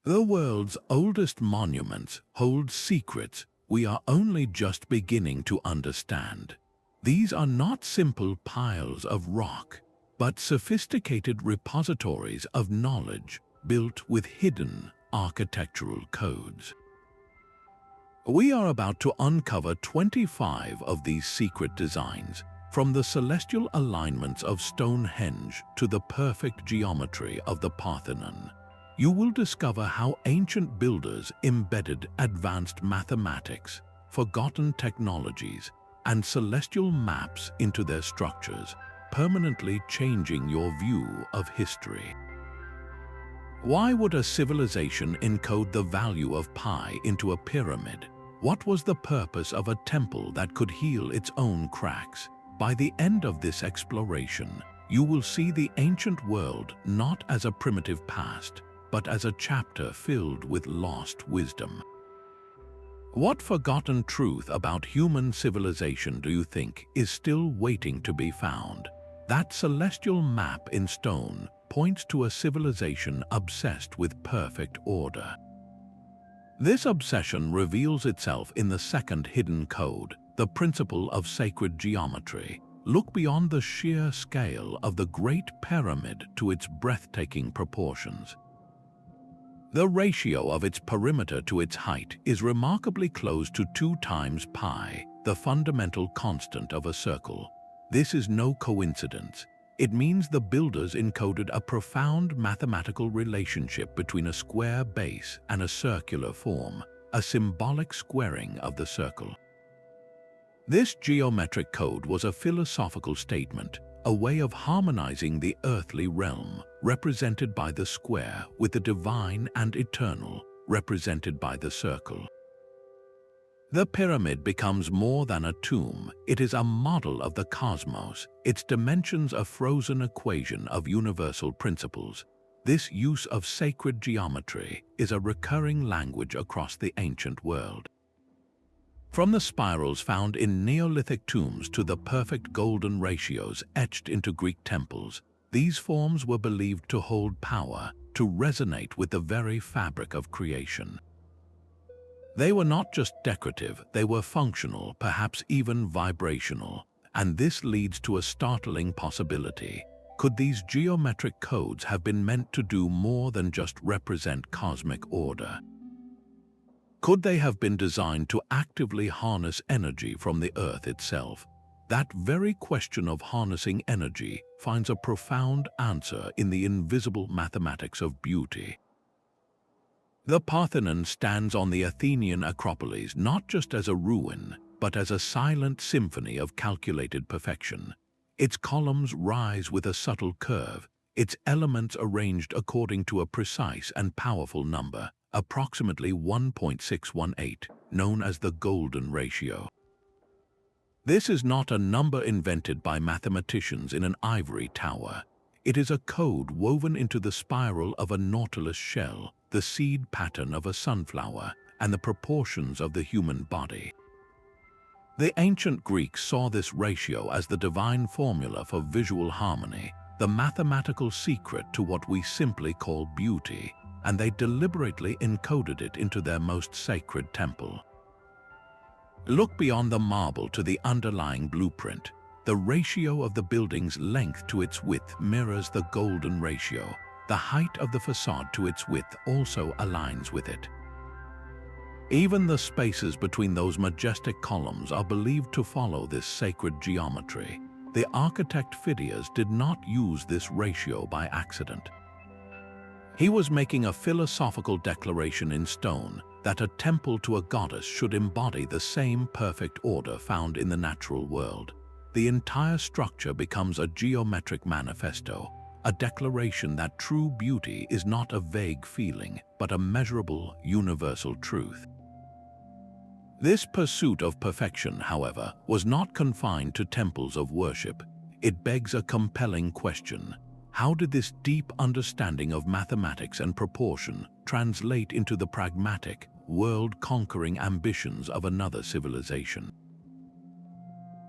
The world's oldest monuments hold secrets we are only just beginning to understand. These are not simple piles of rock, but sophisticated repositories of knowledge built with hidden architectural codes. We are about to uncover 25 of these secret designs, from the celestial alignments of Stonehenge to the perfect geometry of the Parthenon. You will discover how ancient builders embedded advanced mathematics, forgotten technologies, and celestial maps into their structures, permanently changing your view of history. Why would a civilization encode the value of pi into a pyramid? What was the purpose of a temple that could heal its own cracks? By the end of this exploration, you will see the ancient world not as a primitive past, but as a chapter filled with lost wisdom. What forgotten truth about human civilization do you think is still waiting to be found? That celestial map in stone points to a civilization obsessed with perfect order. This obsession reveals itself in the second hidden code, the principle of sacred geometry. Look beyond the sheer scale of the Great Pyramid to its breathtaking proportions. The ratio of its perimeter to its height is remarkably close to 2 times pi, the fundamental constant of a circle. This is no coincidence. It means the builders encoded a profound mathematical relationship between a square base and a circular form, a symbolic squaring of the circle. This geometric code was a philosophical statement, a way of harmonizing the earthly realm, represented by the square, with the divine and eternal, represented by the circle. The pyramid becomes more than a tomb. It is a model of the cosmos, its dimensions a frozen equation of universal principles. This use of sacred geometry is a recurring language across the ancient world. From the spirals found in Neolithic tombs to the perfect golden ratios etched into Greek temples, these forms were believed to hold power, to resonate with the very fabric of creation. They were not just decorative, they were functional, perhaps even vibrational, and this leads to a startling possibility. Could these geometric codes have been meant to do more than just represent cosmic order? Could they have been designed to actively harness energy from the Earth itself? That very question of harnessing energy finds a profound answer in the invisible mathematics of beauty. The Parthenon stands on the Athenian Acropolis not just as a ruin, but as a silent symphony of calculated perfection. Its columns rise with a subtle curve, its elements arranged according to a precise and powerful number, approximately 1.618, known as the golden ratio. This is not a number invented by mathematicians in an ivory tower. It is a code woven into the spiral of a nautilus shell, the seed pattern of a sunflower, and the proportions of the human body. The ancient Greeks saw this ratio as the divine formula for visual harmony, the mathematical secret to what we simply call beauty, and they deliberately encoded it into their most sacred temple. Look beyond the marble to the underlying blueprint. The ratio of the building's length to its width mirrors the golden ratio. The height of the facade to its width also aligns with it. Even the spaces between those majestic columns are believed to follow this sacred geometry. The architect Phidias did not use this ratio by accident. He was making a philosophical declaration in stone that a temple to a goddess should embody the same perfect order found in the natural world. The entire structure becomes a geometric manifesto, a declaration that true beauty is not a vague feeling, but a measurable, universal truth. This pursuit of perfection, however, was not confined to temples of worship. It begs a compelling question. How did this deep understanding of mathematics and proportion translate into the pragmatic, world-conquering ambitions of another civilization?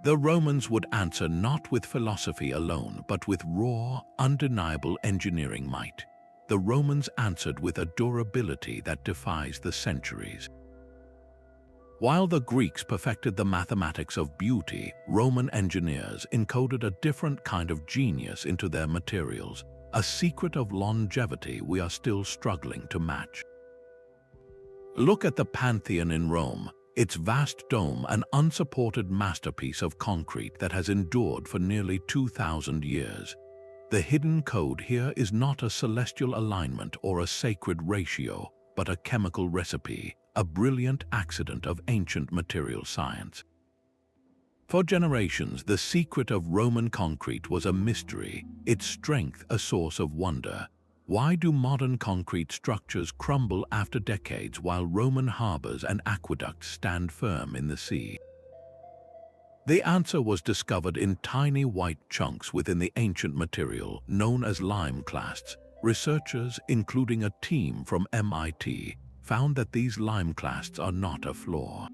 The Romans would answer not with philosophy alone, but with raw, undeniable engineering might. the Romans answered with a durability that defies the centuries. While the Greeks perfected the mathematics of beauty, Roman engineers encoded a different kind of genius into their materials, a secret of longevity we are still struggling to match. Look at the Pantheon in Rome, its vast dome, an unsupported masterpiece of concrete that has endured for nearly 2,000 years. The hidden code here is not a celestial alignment or a sacred ratio, but a chemical recipe, a brilliant accident of ancient material science. For generations, the secret of Roman concrete was a mystery, its strength a source of wonder. Why do modern concrete structures crumble after decades while Roman harbors and aqueducts stand firm in the sea? The answer was discovered in tiny white chunks within the ancient material known as limeclasts. Researchers, including a team from MIT, found that these limeclasts are not a flaw.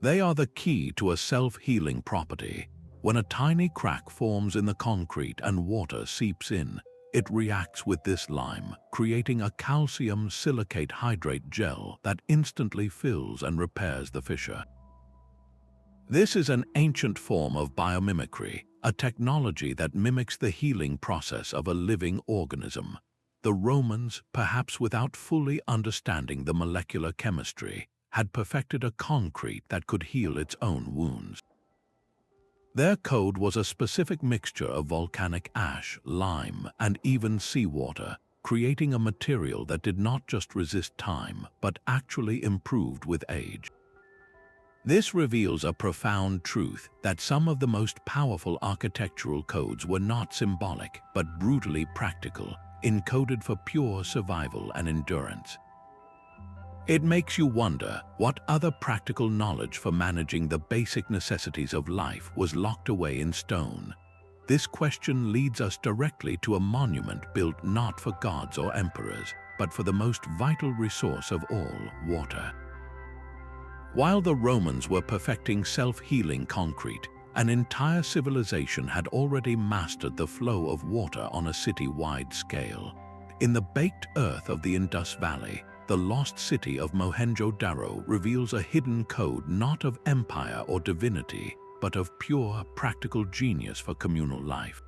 They are the key to a self-healing property. When a tiny crack forms in the concrete and water seeps in, it reacts with this lime, creating a calcium silicate hydrate gel that instantly fills and repairs the fissure. This is an ancient form of biomimicry, a technology that mimics the healing process of a living organism. The Romans, perhaps without fully understanding the molecular chemistry, had perfected a concrete that could heal its own wounds. Their code was a specific mixture of volcanic ash, lime, and even seawater, creating a material that did not just resist time, but actually improved with age. This reveals a profound truth that some of the most powerful architectural codes were not symbolic, but brutally practical, encoded for pure survival and endurance. It makes you wonder what other practical knowledge for managing the basic necessities of life was locked away in stone. This question leads us directly to a monument built not for gods or emperors, but for the most vital resource of all, water. While the Romans were perfecting self-healing concrete, an entire civilization had already mastered the flow of water on a city-wide scale. In the baked earth of the Indus Valley, the lost city of Mohenjo-Daro reveals a hidden code not of empire or divinity, but of pure, practical genius for communal life.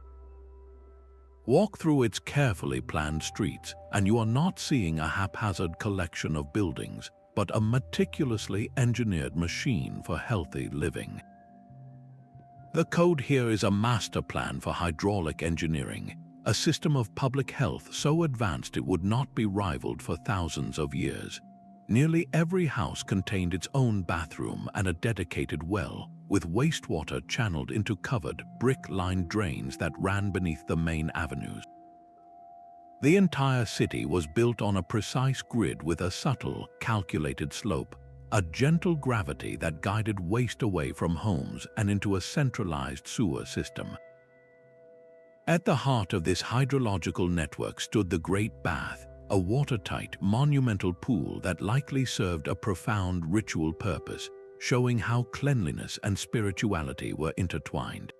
Walk through its carefully planned streets, and you are not seeing a haphazard collection of buildings, but a meticulously engineered machine for healthy living. The code here is a master plan for hydraulic engineering, a system of public health so advanced it would not be rivaled for thousands of years. Nearly every house contained its own bathroom and a dedicated well, with wastewater channeled into covered, brick-lined drains that ran beneath the main avenues. The entire city was built on a precise grid with a subtle, calculated slope, a gentle gravity that guided waste away from homes and into a centralized sewer system. At the heart of this hydrological network stood the Great Bath, a watertight, monumental pool that likely served a profound ritual purpose, showing how cleanliness and spirituality were intertwined.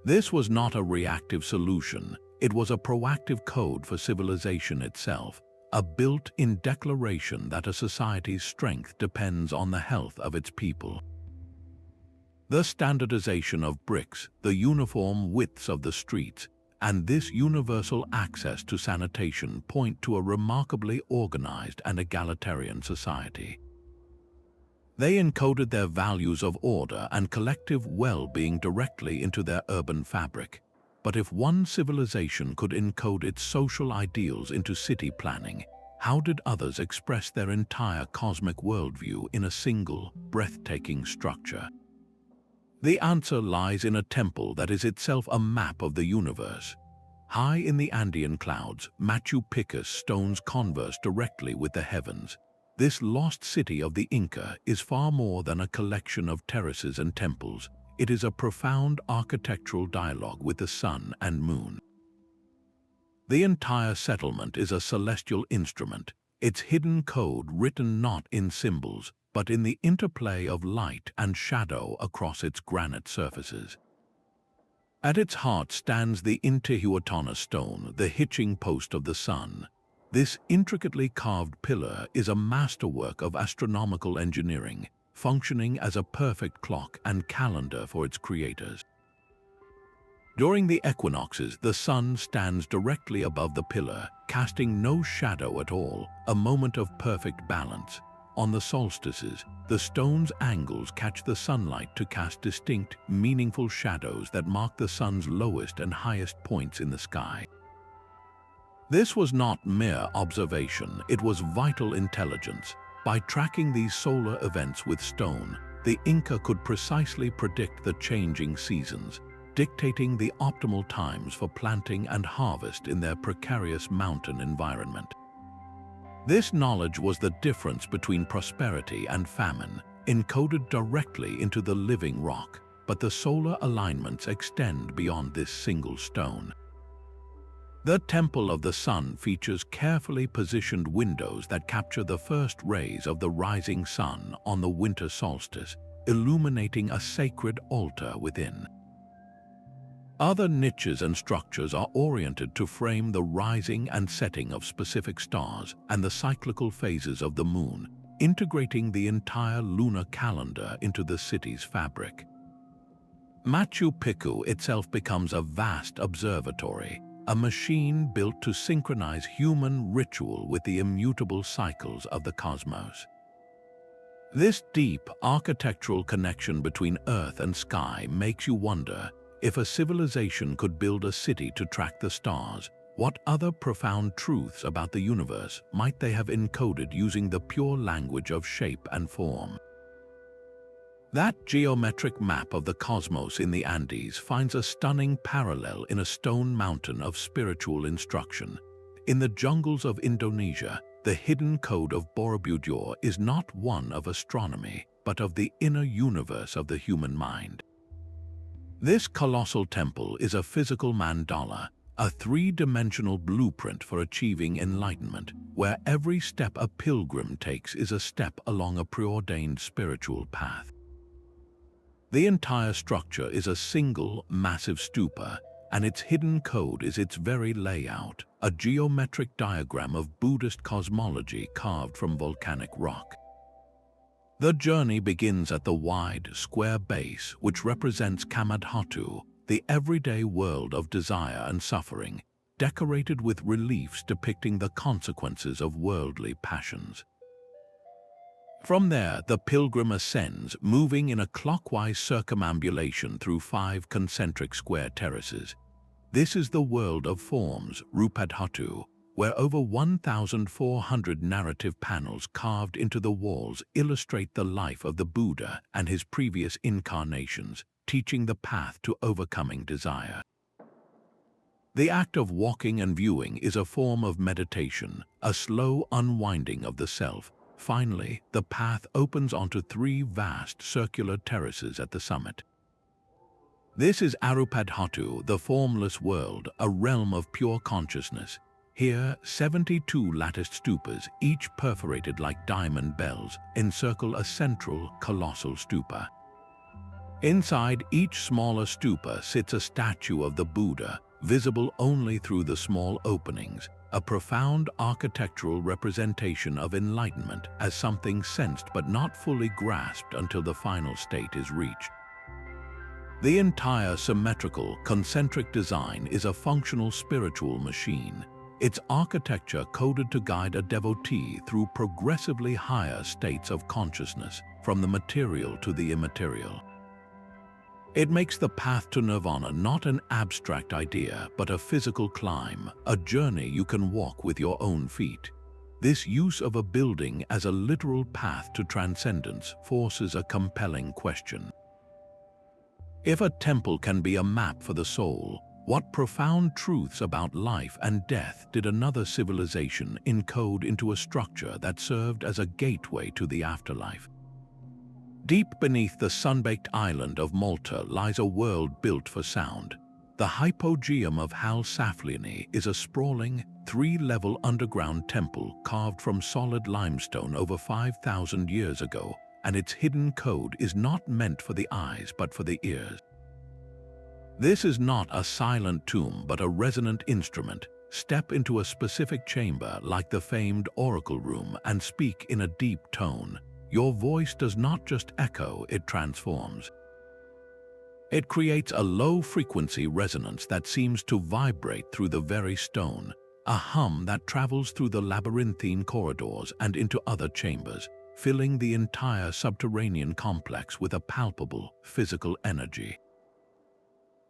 This was not a reactive solution, it was a proactive code for civilization itself, a built-in declaration that a society's strength depends on the health of its people. The standardization of bricks, the uniform widths of the streets, and this universal access to sanitation point to a remarkably organized and egalitarian society. They encoded their values of order and collective well-being directly into their urban fabric. But if one civilization could encode its social ideals into city planning, how did others express their entire cosmic worldview in a single, breathtaking structure? The answer lies in a temple that is itself a map of the universe. High in the Andean clouds, Machu Picchu's stones converse directly with the heavens. This lost city of the Inca is far more than a collection of terraces and temples. It is a profound architectural dialogue with the sun and moon. The entire settlement is a celestial instrument, its hidden code written not in symbols, but in the interplay of light and shadow across its granite surfaces. At its heart stands the Teotihuacan stone, the hitching post of the sun. This intricately carved pillar is a masterwork of astronomical engineering, functioning as a perfect clock and calendar for its creators. During the equinoxes, the sun stands directly above the pillar, casting no shadow at all, a moment of perfect balance. On the solstices, the stone's angles catch the sunlight to cast distinct, meaningful shadows that mark the sun's lowest and highest points in the sky. This was not mere observation, it was vital intelligence. By tracking these solar events with stone, the Inca could precisely predict the changing seasons, dictating the optimal times for planting and harvest in their precarious mountain environment. This knowledge was the difference between prosperity and famine, encoded directly into the living rock, but the solar alignments extend beyond this single stone. The Temple of the Sun features carefully positioned windows that capture the first rays of the rising sun on the winter solstice, illuminating a sacred altar within. Other niches and structures are oriented to frame the rising and setting of specific stars and the cyclical phases of the moon, integrating the entire lunar calendar into the city's fabric. Machu Picchu itself becomes a vast observatory, a machine built to synchronize human ritual with the immutable cycles of the cosmos. This deep architectural connection between earth and sky makes you wonder, if a civilization could build a city to track the stars, what other profound truths about the universe might they have encoded using the pure language of shape and form? That geometric map of the cosmos in the Andes finds a stunning parallel in a stone mountain of spiritual instruction. In the jungles of Indonesia, the hidden code of Borobudur is not one of astronomy, but of the inner universe of the human mind. This colossal temple is a physical mandala, a three-dimensional blueprint for achieving enlightenment, where every step a pilgrim takes is a step along a preordained spiritual path. The entire structure is a single, massive stupa, and its hidden code is its very layout, a geometric diagram of Buddhist cosmology carved from volcanic rock. The journey begins at the wide, square base, which represents Kamadhatu, the everyday world of desire and suffering, decorated with reliefs depicting the consequences of worldly passions. From there, the pilgrim ascends, moving in a clockwise circumambulation through 5 concentric square terraces. This is the world of forms, Rupadhatu, where over 1,400 narrative panels carved into the walls illustrate the life of the Buddha and his previous incarnations, teaching the path to overcoming desire. The act of walking and viewing is a form of meditation, a slow unwinding of the self. Finally, the path opens onto 3 vast circular terraces at the summit. This is Arupadhatu, the formless world, a realm of pure consciousness. Here, 72 latticed stupas, each perforated like diamond bells, encircle a central, colossal stupa. Inside each smaller stupa sits a statue of the Buddha, visible only through the small openings, a profound architectural representation of enlightenment as something sensed but not fully grasped until the final state is reached. The entire symmetrical, concentric design is a functional spiritual machine, its architecture coded to guide a devotee through progressively higher states of consciousness, from the material to the immaterial. It makes the path to nirvana not an abstract idea, but a physical climb, a journey you can walk with your own feet. This use of a building as a literal path to transcendence forces a compelling question. If a temple can be a map for the soul, what profound truths about life and death did another civilization encode into a structure that served as a gateway to the afterlife? Deep beneath the sun-baked island of Malta lies a world built for sound. The Hypogeum of Halsaflieni is a sprawling, 3-level underground temple carved from solid limestone over 5,000 years ago, and its hidden code is not meant for the eyes but for the ears. This is not a silent tomb but a resonant instrument. Step into a specific chamber like the famed oracle room and speak in a deep tone. Your voice does not just echo, it transforms. It creates a low-frequency resonance that seems to vibrate through the very stone, a hum that travels through the labyrinthine corridors and into other chambers, filling the entire subterranean complex with a palpable, physical energy.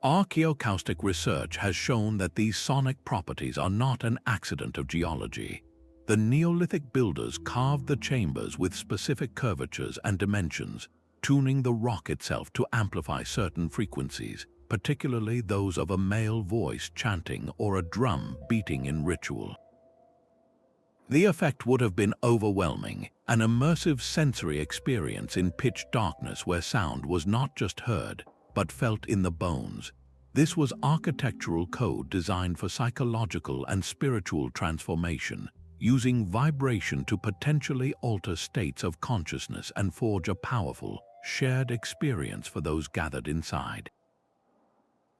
Archaeoacoustic research has shown that these sonic properties are not an accident of geology. The Neolithic builders carved the chambers with specific curvatures and dimensions, tuning the rock itself to amplify certain frequencies, particularly those of a male voice chanting or a drum beating in ritual. The effect would have been overwhelming, an immersive sensory experience in pitch darkness where sound was not just heard, but felt in the bones. This was architectural code designed for psychological and spiritual transformation, using vibration to potentially alter states of consciousness and forge a powerful, shared experience for those gathered inside.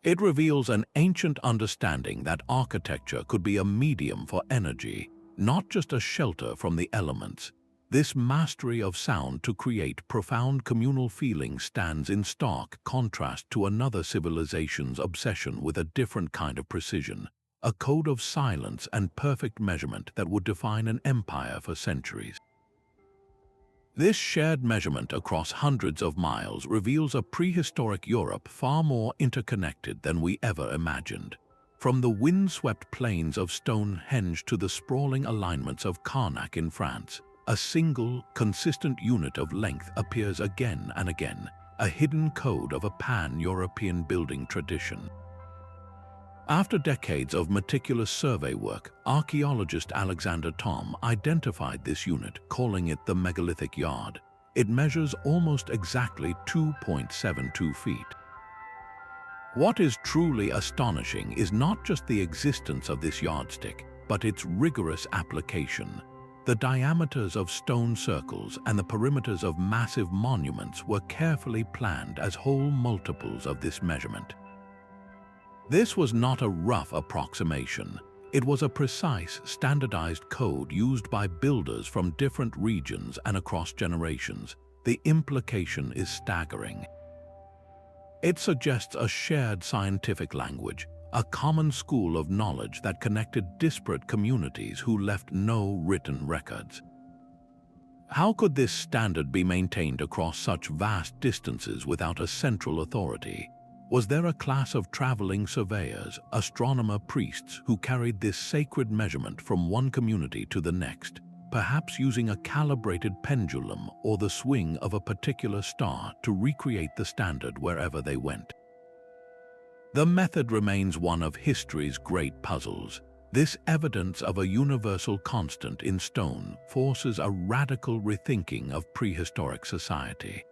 It reveals an ancient understanding that architecture could be a medium for energy, not just a shelter from the elements. This mastery of sound to create profound communal feelings stands in stark contrast to another civilization's obsession with a different kind of precision, a code of silence and perfect measurement that would define an empire for centuries. This shared measurement across hundreds of miles reveals a prehistoric Europe far more interconnected than we ever imagined. From the wind-swept plains of Stonehenge to the sprawling alignments of Karnak in France, a single, consistent unit of length appears again and again, a hidden code of a pan-European building tradition. After decades of meticulous survey work, archaeologist Alexander Thom identified this unit, calling it the megalithic yard. It measures almost exactly 2.72 feet. What is truly astonishing is not just the existence of this yardstick, but its rigorous application. The diameters of stone circles and the perimeters of massive monuments were carefully planned as whole multiples of this measurement. This was not a rough approximation. It was a precise, standardized code used by builders from different regions and across generations. The implication is staggering. It suggests a shared scientific language, a common school of knowledge that connected disparate communities who left no written records. How could this standard be maintained across such vast distances without a central authority? Was there a class of traveling surveyors, astronomer priests who carried this sacred measurement from one community to the next, perhaps using a calibrated pendulum or the swing of a particular star to recreate the standard wherever they went? The method remains one of history's great puzzles. This evidence of a universal constant in stone forces a radical rethinking of prehistoric society.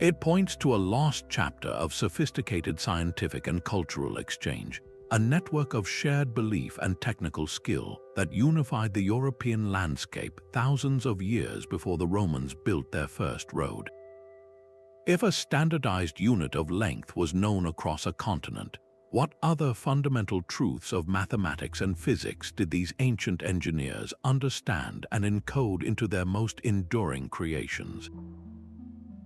It points to a lost chapter of sophisticated scientific and cultural exchange, a network of shared belief and technical skill that unified the European landscape thousands of years before the Romans built their first road. If a standardized unit of length was known across a continent, what other fundamental truths of mathematics and physics did these ancient engineers understand and encode into their most enduring creations?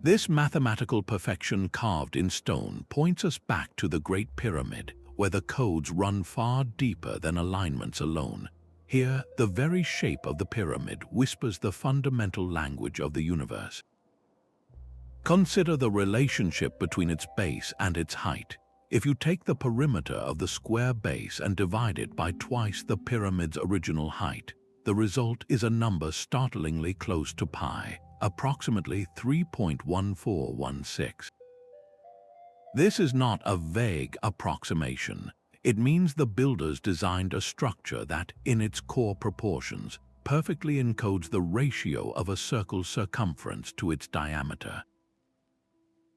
This mathematical perfection carved in stone points us back to the Great Pyramid, where the codes run far deeper than alignments alone. Here, the very shape of the pyramid whispers the fundamental language of the universe. Consider the relationship between its base and its height. If you take the perimeter of the square base and divide it by twice the pyramid's original height, the result is a number startlingly close to pi, approximately 3.1416. This is not a vague approximation. It means the builders designed a structure that, in its core proportions, perfectly encodes the ratio of a circle's circumference to its diameter.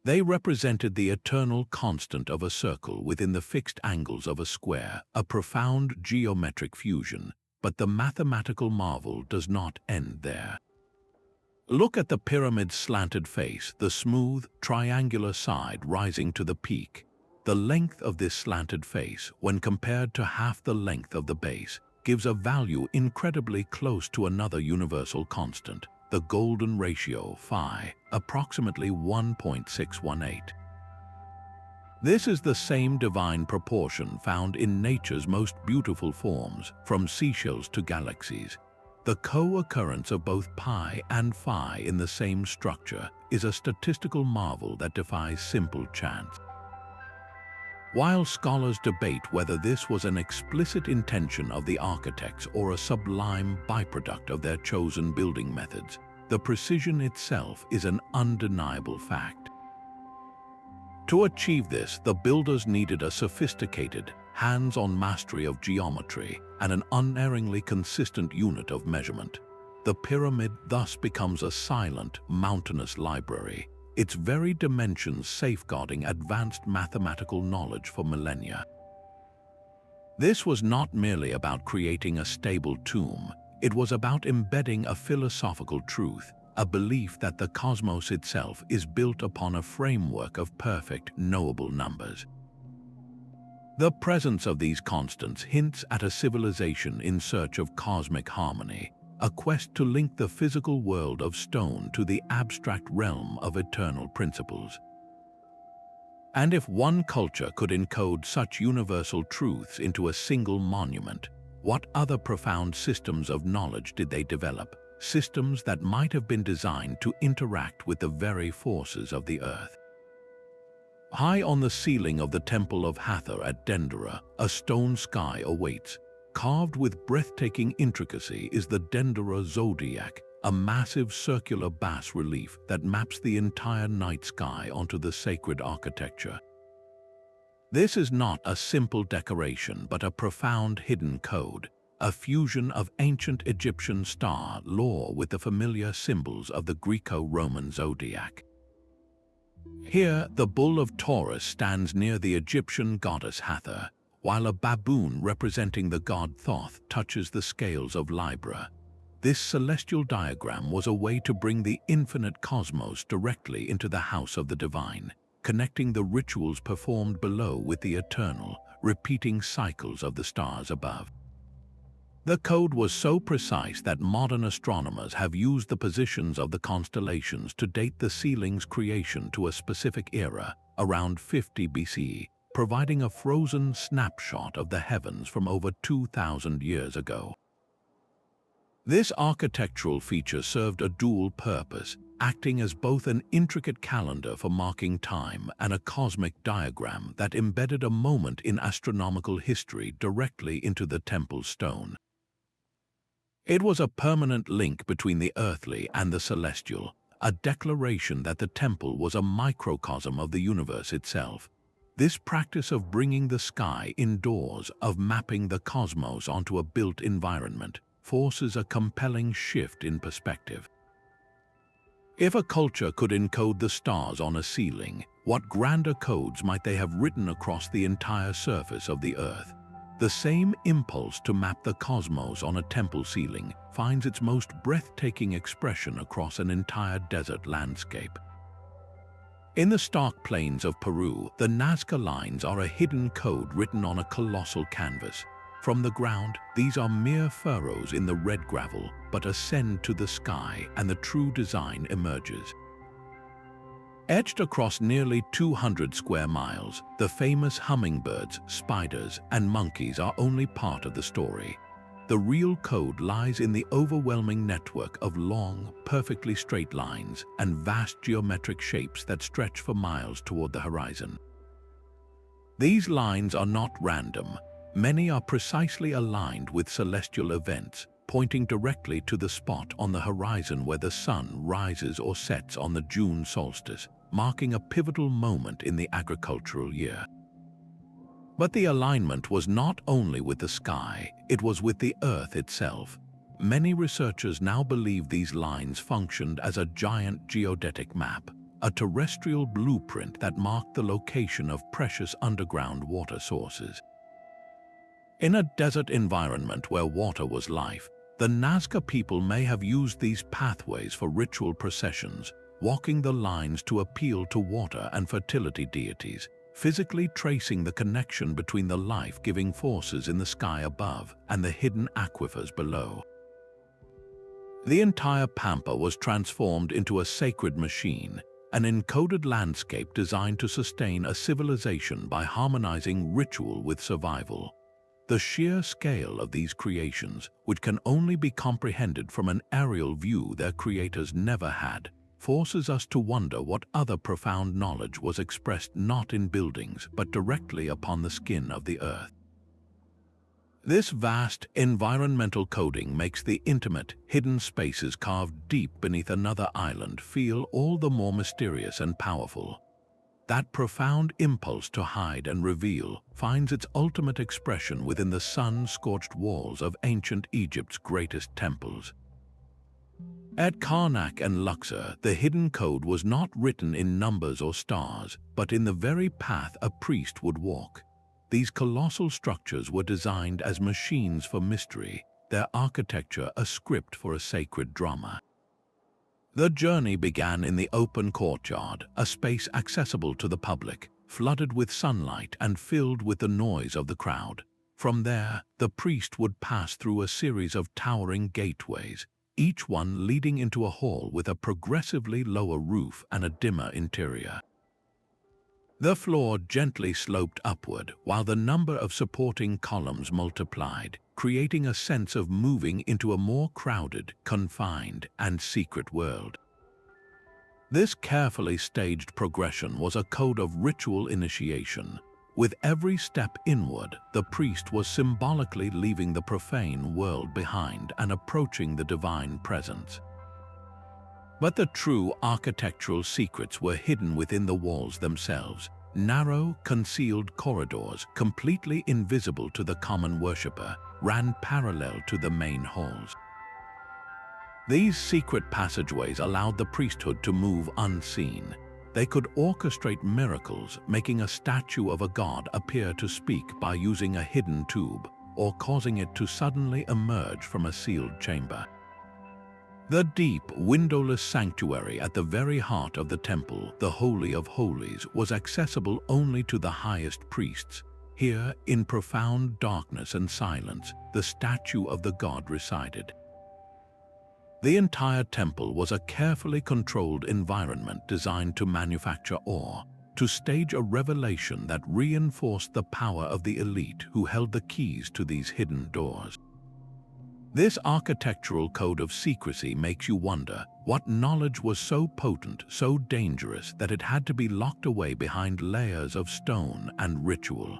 They represented the eternal constant of a circle within the fixed angles of a square, a profound geometric fusion, but the mathematical marvel does not end there. Look at the pyramid's slanted face, the smooth, triangular side rising to the peak. The length of this slanted face, when compared to half the length of the base, gives a value incredibly close to another universal constant, the golden ratio phi, approximately 1.618. This is the same divine proportion found in nature's most beautiful forms, from seashells to galaxies. The co-occurrence of both pi and phi in the same structure is a statistical marvel that defies simple chance. While scholars debate whether this was an explicit intention of the architects or a sublime byproduct of their chosen building methods, the precision itself is an undeniable fact. To achieve this, the builders needed a sophisticated, hands-on mastery of geometry and an unerringly consistent unit of measurement. The pyramid thus becomes a silent, mountainous library, its very dimensions safeguarding advanced mathematical knowledge for millennia. This was not merely about creating a stable tomb, it was about embedding a philosophical truth, a belief that the cosmos itself is built upon a framework of perfect, knowable numbers. The presence of these constants hints at a civilization in search of cosmic harmony, a quest to link the physical world of stone to the abstract realm of eternal principles. And if one culture could encode such universal truths into a single monument, what other profound systems of knowledge did they develop? Systems that might have been designed to interact with the very forces of the earth. High on the ceiling of the Temple of Hathor at Dendera, a stone sky awaits. Carved with breathtaking intricacy is the Dendera Zodiac, a massive circular bas-relief that maps the entire night sky onto the sacred architecture. This is not a simple decoration but a profound hidden code, a fusion of ancient Egyptian star lore with the familiar symbols of the Greco-Roman zodiac. Here, the bull of Taurus stands near the Egyptian goddess Hathor, while a baboon representing the god Thoth touches the scales of Libra. This celestial diagram was a way to bring the infinite cosmos directly into the house of the divine, connecting the rituals performed below with the eternal, repeating cycles of the stars above. The code was so precise that modern astronomers have used the positions of the constellations to date the ceiling's creation to a specific era, around 50 BCE, providing a frozen snapshot of the heavens from over 2,000 years ago. This architectural feature served a dual purpose, acting as both an intricate calendar for marking time and a cosmic diagram that embedded a moment in astronomical history directly into the temple stone. It was a permanent link between the earthly and the celestial, a declaration that the temple was a microcosm of the universe itself. This practice of bringing the sky indoors, of mapping the cosmos onto a built environment, forces a compelling shift in perspective. If a culture could encode the stars on a ceiling, what grander codes might they have written across the entire surface of the earth? The same impulse to map the cosmos on a temple ceiling finds its most breathtaking expression across an entire desert landscape. In the stark plains of Peru, the Nazca lines are a hidden code written on a colossal canvas. From the ground, these are mere furrows in the red gravel, but ascend to the sky and the true design emerges. Etched across nearly 200 square miles, the famous hummingbirds, spiders, and monkeys are only part of the story. The real code lies in the overwhelming network of long, perfectly straight lines and vast geometric shapes that stretch for miles toward the horizon. These lines are not random. Many are precisely aligned with celestial events, pointing directly to the spot on the horizon where the sun rises or sets on the June solstice, marking a pivotal moment in the agricultural year. But the alignment was not only with the sky, it was with the Earth itself. Many researchers now believe these lines functioned as a giant geodetic map, a terrestrial blueprint that marked the location of precious underground water sources. In a desert environment where water was life, the Nazca people may have used these pathways for ritual processions, walking the lines to appeal to water and fertility deities. physically tracing the connection between the life-giving forces in the sky above and the hidden aquifers below. The entire pampa was transformed into a sacred machine, an encoded landscape designed to sustain a civilization by harmonizing ritual with survival. The sheer scale of these creations, which can only be comprehended from an aerial view their creators never had, forces us to wonder what other profound knowledge was expressed not in buildings but directly upon the skin of the earth. This vast environmental coding makes the intimate, hidden spaces carved deep beneath another island feel all the more mysterious and powerful. That profound impulse to hide and reveal finds its ultimate expression within the sun-scorched walls of ancient Egypt's greatest temples. At Karnak and Luxor, the hidden code was not written in numbers or stars, but in the very path a priest would walk. These colossal structures were designed as machines for mystery, their architecture a script for a sacred drama. The journey began in the open courtyard, a space accessible to the public, flooded with sunlight and filled with the noise of the crowd. From there, the priest would pass through a series of towering gateways, each one leading into a hall with a progressively lower roof and a dimmer interior. The floor gently sloped upward while the number of supporting columns multiplied, creating a sense of moving into a more crowded, confined, and secret world. This carefully staged progression was a code of ritual initiation. With every step inward, the priest was symbolically leaving the profane world behind and approaching the divine presence. But the true architectural secrets were hidden within the walls themselves, narrow, concealed corridors, completely invisible to the common worshipper, ran parallel to the main halls. These secret passageways allowed the priesthood to move unseen. They could orchestrate miracles, making a statue of a god appear to speak by using a hidden tube, or causing it to suddenly emerge from a sealed chamber. The deep, windowless sanctuary at the very heart of the temple, the Holy of Holies, was accessible only to the highest priests. Here, in profound darkness and silence, the statue of the god resided. The entire temple was a carefully controlled environment designed to manufacture awe, to stage a revelation that reinforced the power of the elite who held the keys to these hidden doors. This architectural code of secrecy makes you wonder what knowledge was so potent, so dangerous, that it had to be locked away behind layers of stone and ritual.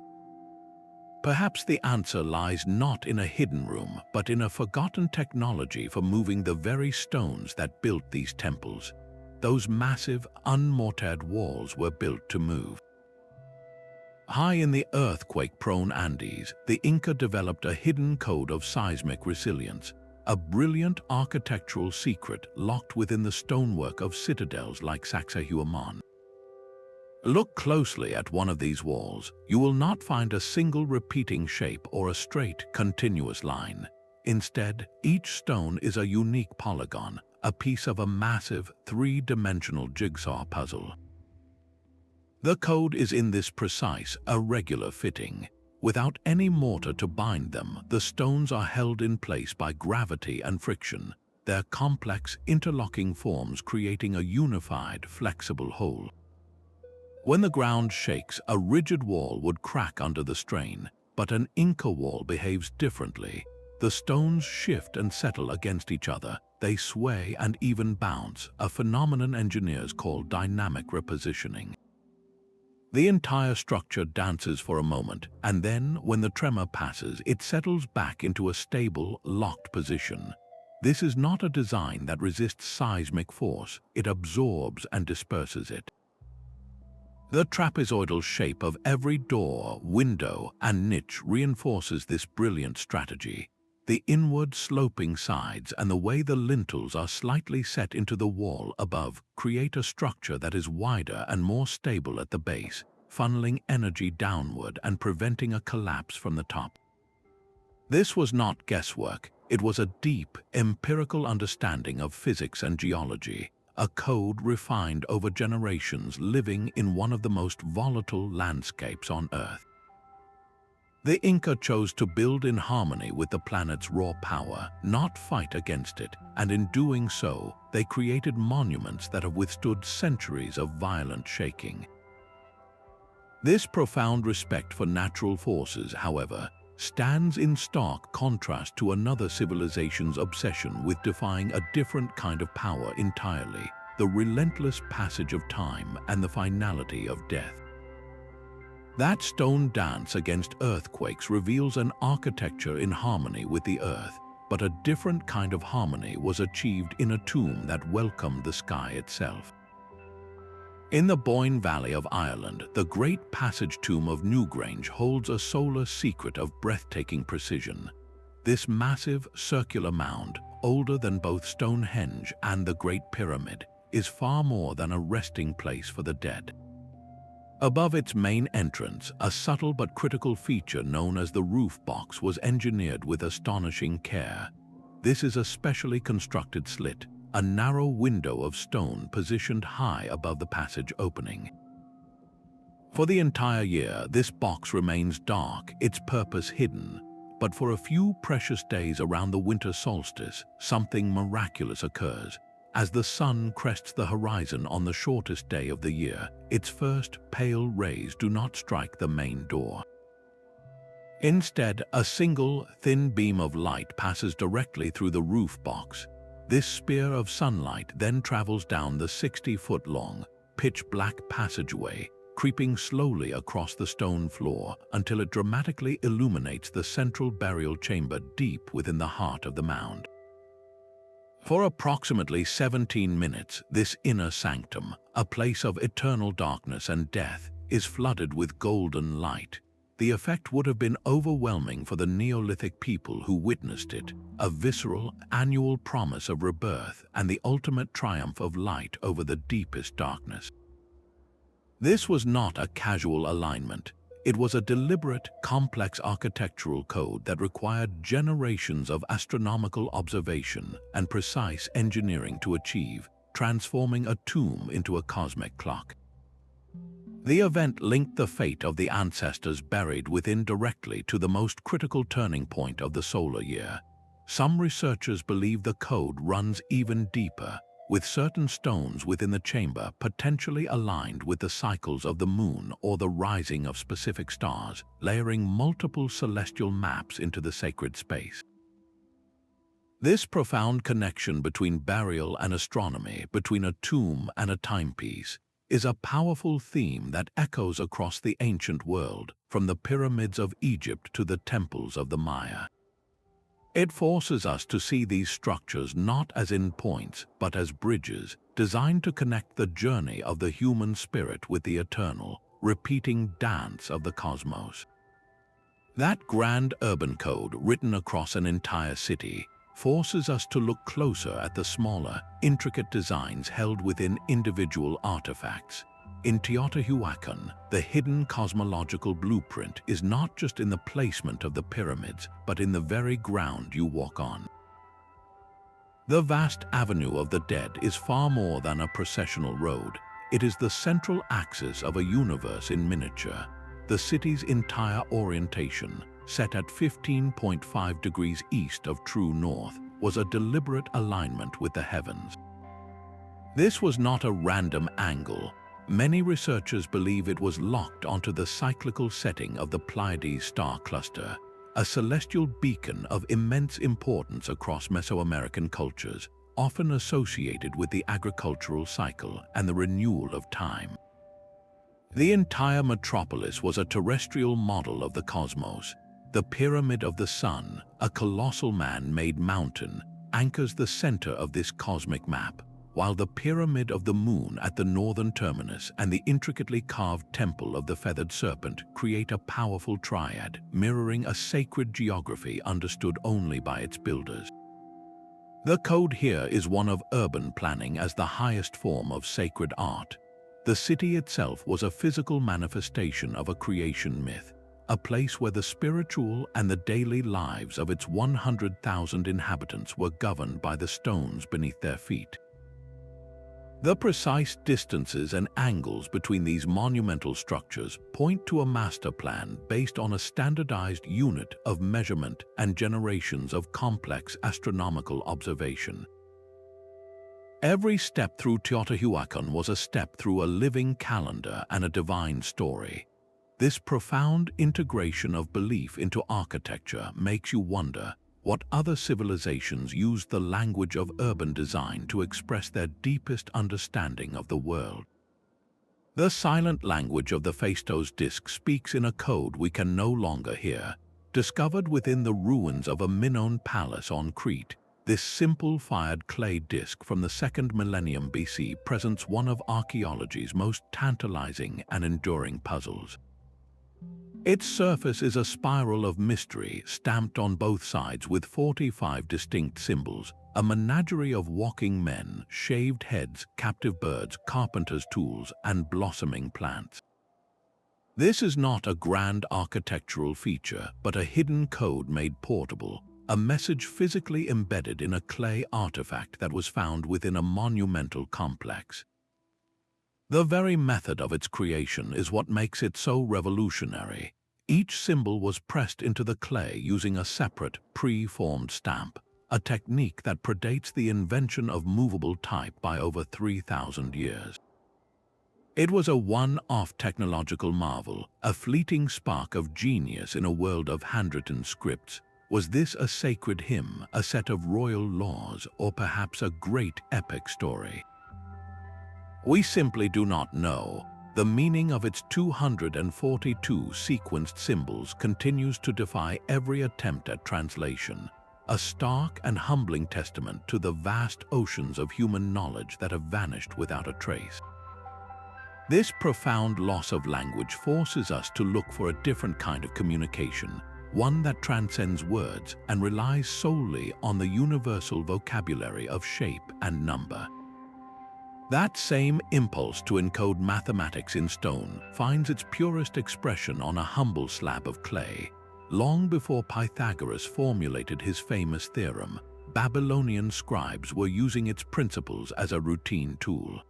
Perhaps the answer lies not in a hidden room, but in a forgotten technology for moving the very stones that built these temples. Those massive, unmortared walls were built to move. High in the earthquake-prone Andes, the Inca developed a hidden code of seismic resilience, a brilliant architectural secret locked within the stonework of citadels like Sacsayhuaman. Look closely at one of these walls. You will not find a single repeating shape or a straight, continuous line. Instead, each stone is a unique polygon, a piece of a massive, three-dimensional jigsaw puzzle. The code is in this precise, irregular fitting. Without any mortar to bind them, the stones are held in place by gravity and friction, their complex, interlocking forms creating a unified, flexible whole. When the ground shakes, a rigid wall would crack under the strain, but an Inca wall behaves differently. The stones shift and settle against each other. They sway and even bounce, a phenomenon engineers call dynamic repositioning. The entire structure dances for a moment, and then, when the tremor passes, it settles back into a stable, locked position. This is not a design that resists seismic force. It absorbs and disperses it. The trapezoidal shape of every door, window, and niche reinforces this brilliant strategy. The inward sloping sides and the way the lintels are slightly set into the wall above create a structure that is wider and more stable at the base, funneling energy downward and preventing a collapse from the top. This was not guesswork. It was a deep, empirical understanding of physics and geology, a code refined over generations living in one of the most volatile landscapes on Earth. The Inca chose to build in harmony with the planet's raw power, not fight against it, and in doing so, they created monuments that have withstood centuries of violent shaking. This profound respect for natural forces, however, stands in stark contrast to another civilization's obsession with defying a different kind of power entirely, the relentless passage of time and the finality of death. That stone dance against earthquakes reveals an architecture in harmony with the earth, but a different kind of harmony was achieved in a tomb that welcomed the sky itself. In the Boyne Valley of Ireland, the great passage tomb of Newgrange holds a solar secret of breathtaking precision. This massive, circular mound, older than both Stonehenge and the Great Pyramid, is far more than a resting place for the dead. Above its main entrance, a subtle but critical feature known as the roof box was engineered with astonishing care. This is a specially constructed slit, a narrow window of stone positioned high above the passage opening. For the entire year, this box remains dark, its purpose hidden, but for a few precious days around the winter solstice, something miraculous occurs. As the sun crests the horizon on the shortest day of the year, its first pale rays do not strike the main door. Instead, a single, thin beam of light passes directly through the roof box. This spear of sunlight then travels down the 60-foot-long, pitch-black passageway, creeping slowly across the stone floor until it dramatically illuminates the central burial chamber deep within the heart of the mound. For approximately 17 minutes, this inner sanctum, a place of eternal darkness and death, is flooded with golden light. The effect would have been overwhelming for the Neolithic people who witnessed it, a visceral, annual promise of rebirth and the ultimate triumph of light over the deepest darkness. This was not a casual alignment. It was a deliberate, complex architectural code that required generations of astronomical observation and precise engineering to achieve, transforming a tomb into a cosmic clock. The event linked the fate of the ancestors buried within directly to the most critical turning point of the solar year. Some researchers believe the code runs even deeper, with certain stones within the chamber potentially aligned with the cycles of the moon or the rising of specific stars, layering multiple celestial maps into the sacred space. This profound connection between burial and astronomy, between a tomb and a timepiece, is a powerful theme that echoes across the ancient world, from the pyramids of Egypt to the temples of the Maya. It forces us to see these structures not as endpoints, but as bridges, designed to connect the journey of the human spirit with the eternal, repeating dance of the cosmos. That grand urban code, written across an entire city, forces us to look closer at the smaller, intricate designs held within individual artifacts. In Teotihuacan, the hidden cosmological blueprint is not just in the placement of the pyramids, but in the very ground you walk on. The vast Avenue of the Dead is far more than a processional road. It is the central axis of a universe in miniature. The city's entire orientation, set at 15.5 degrees east of true north, was a deliberate alignment with the heavens. This was not a random angle. Many researchers believe it was locked onto the cyclical setting of the Pleiades star cluster, a celestial beacon of immense importance across Mesoamerican cultures, often associated with the agricultural cycle and the renewal of time. The entire metropolis was a terrestrial model of the cosmos. The Pyramid of the Sun, a colossal man-made mountain, anchors the center of this cosmic map, while the Pyramid of the Moon at the northern terminus and the intricately carved Temple of the Feathered Serpent create a powerful triad, mirroring a sacred geography understood only by its builders. The code here is one of urban planning as the highest form of sacred art. The city itself was a physical manifestation of a creation myth, a place where the spiritual and the daily lives of its 100,000 inhabitants were governed by the stones beneath their feet. The precise distances and angles between these monumental structures point to a master plan based on a standardized unit of measurement and generations of complex astronomical observation. Every step through Teotihuacan was a step through a living calendar and a divine story. This profound integration of belief into architecture makes you wonder what other civilizations used the language of urban design to express their deepest understanding of the world. The silent language of the Phaistos disk speaks in a code we can no longer hear. Discovered within the ruins of a Minoan palace on Crete, this simple fired clay disk from the 2nd millennium BC presents one of archaeology's most tantalizing and enduring puzzles. Its surface is a spiral of mystery stamped on both sides with 45 distinct symbols, a menagerie of walking men, shaved heads, captive birds, carpenter's tools, and blossoming plants. This is not a grand architectural feature, but a hidden code made portable, a message physically embedded in a clay artifact that was found within a monumental complex. The very method of its creation is what makes it so revolutionary. Each symbol was pressed into the clay using a separate, pre-formed stamp, a technique that predates the invention of movable type by over 3,000 years. It was a one-off technological marvel, a fleeting spark of genius in a world of handwritten scripts. Was this a sacred hymn, a set of royal laws, or perhaps a great epic story? We simply do not know. The meaning of its 242 sequenced symbols continues to defy every attempt at translation, a stark and humbling testament to the vast oceans of human knowledge that have vanished without a trace. This profound loss of language forces us to look for a different kind of communication, one that transcends words and relies solely on the universal vocabulary of shape and number. That same impulse to encode mathematics in stone finds its purest expression on a humble slab of clay. Long before Pythagoras formulated his famous theorem, Babylonian scribes were using its principles as a routine tool.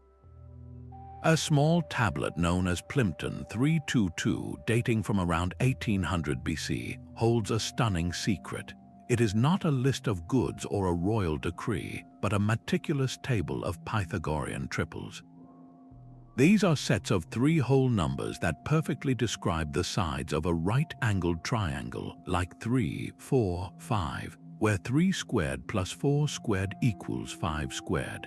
A small tablet known as Plimpton 322, dating from around 1800 BC, holds a stunning secret. It is not a list of goods or a royal decree, but a meticulous table of Pythagorean triples. These are sets of 3 whole numbers that perfectly describe the sides of a right-angled triangle, like 3, 4, 5, where 3 squared plus 4 squared equals 5 squared.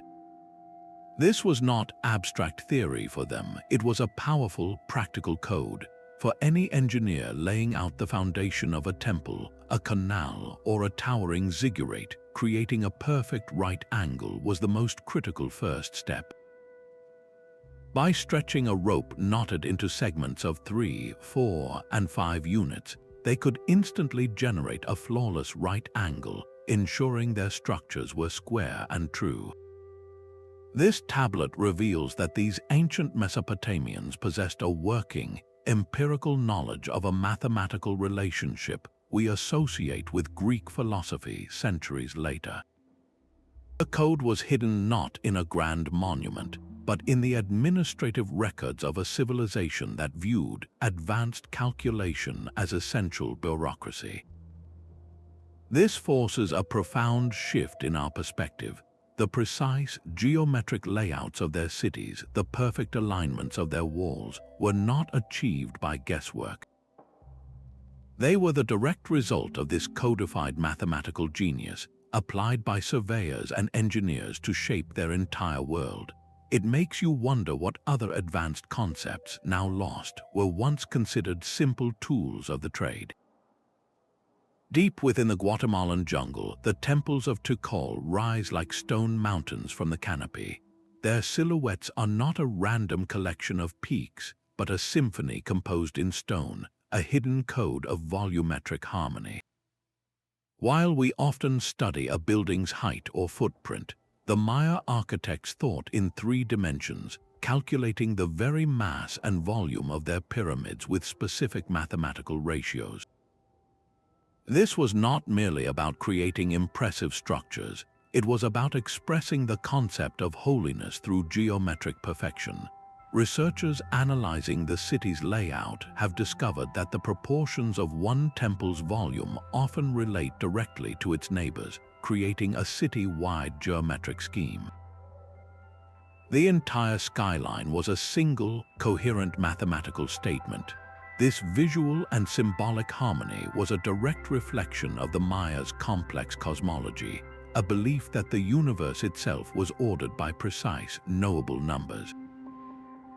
This was not abstract theory for them, it was a powerful, practical code. For any engineer laying out the foundation of a temple, a canal, or a towering ziggurat, creating a perfect right angle was the most critical first step. By stretching a rope knotted into segments of 3, 4, and 5 units, they could instantly generate a flawless right angle, ensuring their structures were square and true. This tablet reveals that these ancient Mesopotamians possessed a working, empirical knowledge of a mathematical relationship we associate with Greek philosophy centuries later. The code was hidden not in a grand monument, but in the administrative records of a civilization that viewed advanced calculation as essential bureaucracy. This forces a profound shift in our perspective. The precise geometric layouts of their cities, the perfect alignments of their walls, were not achieved by guesswork. They were the direct result of this codified mathematical genius, applied by surveyors and engineers to shape their entire world. It makes you wonder what other advanced concepts, now lost, were once considered simple tools of the trade. Deep within the Guatemalan jungle, the temples of Tikal rise like stone mountains from the canopy. Their silhouettes are not a random collection of peaks, but a symphony composed in stone, a hidden code of volumetric harmony. While we often study a building's height or footprint, the Maya architects thought in 3 dimensions, calculating the very mass and volume of their pyramids with specific mathematical ratios. This was not merely about creating impressive structures, It was about expressing the concept of holiness through geometric perfection. Researchers analyzing the city's layout have discovered that the proportions of one temple's volume often relate directly to its neighbors, creating a city-wide geometric scheme. The entire skyline was a single, coherent mathematical statement. This visual and symbolic harmony was a direct reflection of the Mayas' complex cosmology, a belief that the universe itself was ordered by precise, knowable numbers.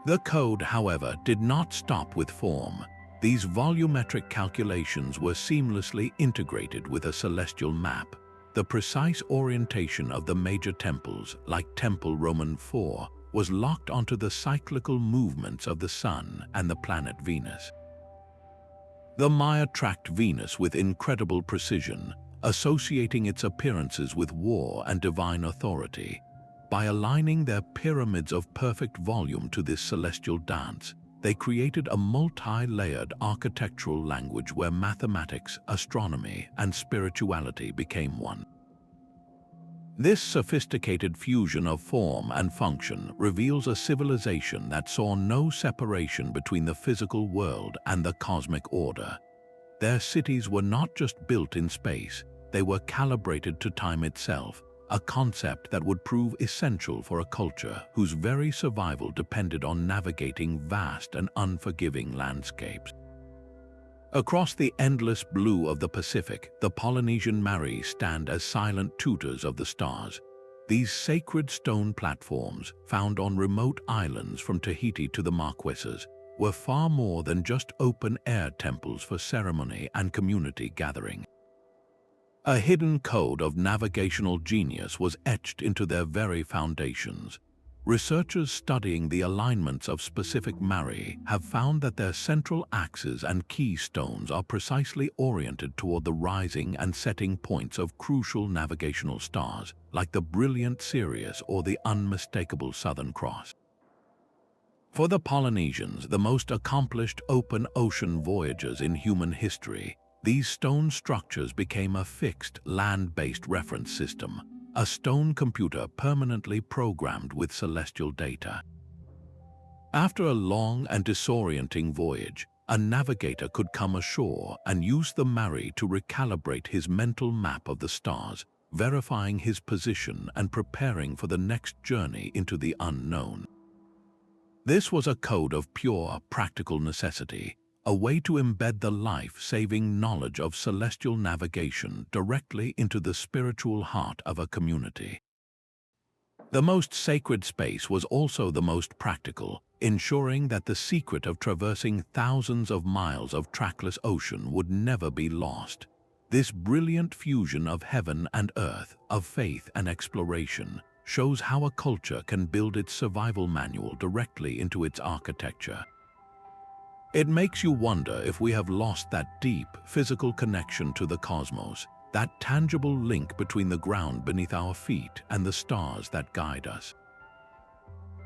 The code, however, did not stop with form. These volumetric calculations were seamlessly integrated with a celestial map. The precise orientation of the major temples, like Temple Roman IV, was locked onto the cyclical movements of the Sun and the planet Venus. The Maya tracked Venus with incredible precision, associating its appearances with war and divine authority. By aligning their pyramids of perfect volume to this celestial dance, they created a multi-layered architectural language where mathematics, astronomy, and spirituality became one. This sophisticated fusion of form and function reveals a civilization that saw no separation between the physical world and the cosmic order. Their cities were not just built in space, they were calibrated to time itself, a concept that would prove essential for a culture whose very survival depended on navigating vast and unforgiving landscapes. Across the endless blue of the Pacific, the Polynesian Mari stand as silent tutors of the stars. These sacred stone platforms, found on remote islands from Tahiti to the Marquesas, were far more than just open-air temples for ceremony and community gathering. A hidden code of navigational genius was etched into their very foundations. Researchers studying the alignments of specific Mari have found that their central axes and keystones are precisely oriented toward the rising and setting points of crucial navigational stars, like the brilliant Sirius or the unmistakable Southern Cross. For the Polynesians, the most accomplished open ocean voyagers in human history, these stone structures became a fixed, land-based reference system, a stone computer permanently programmed with celestial data. After a long and disorienting voyage, a navigator could come ashore and use the Mari to recalibrate his mental map of the stars, verifying his position and preparing for the next journey into the unknown. This was a code of pure, practical necessity, a way to embed the life-saving knowledge of celestial navigation directly into the spiritual heart of a community. The most sacred space was also the most practical, ensuring that the secret of traversing thousands of miles of trackless ocean would never be lost. This brilliant fusion of heaven and earth, of faith and exploration, shows how a culture can build its survival manual directly into its architecture. It makes you wonder if we have lost that deep, physical connection to the cosmos, that tangible link between the ground beneath our feet and the stars that guide us.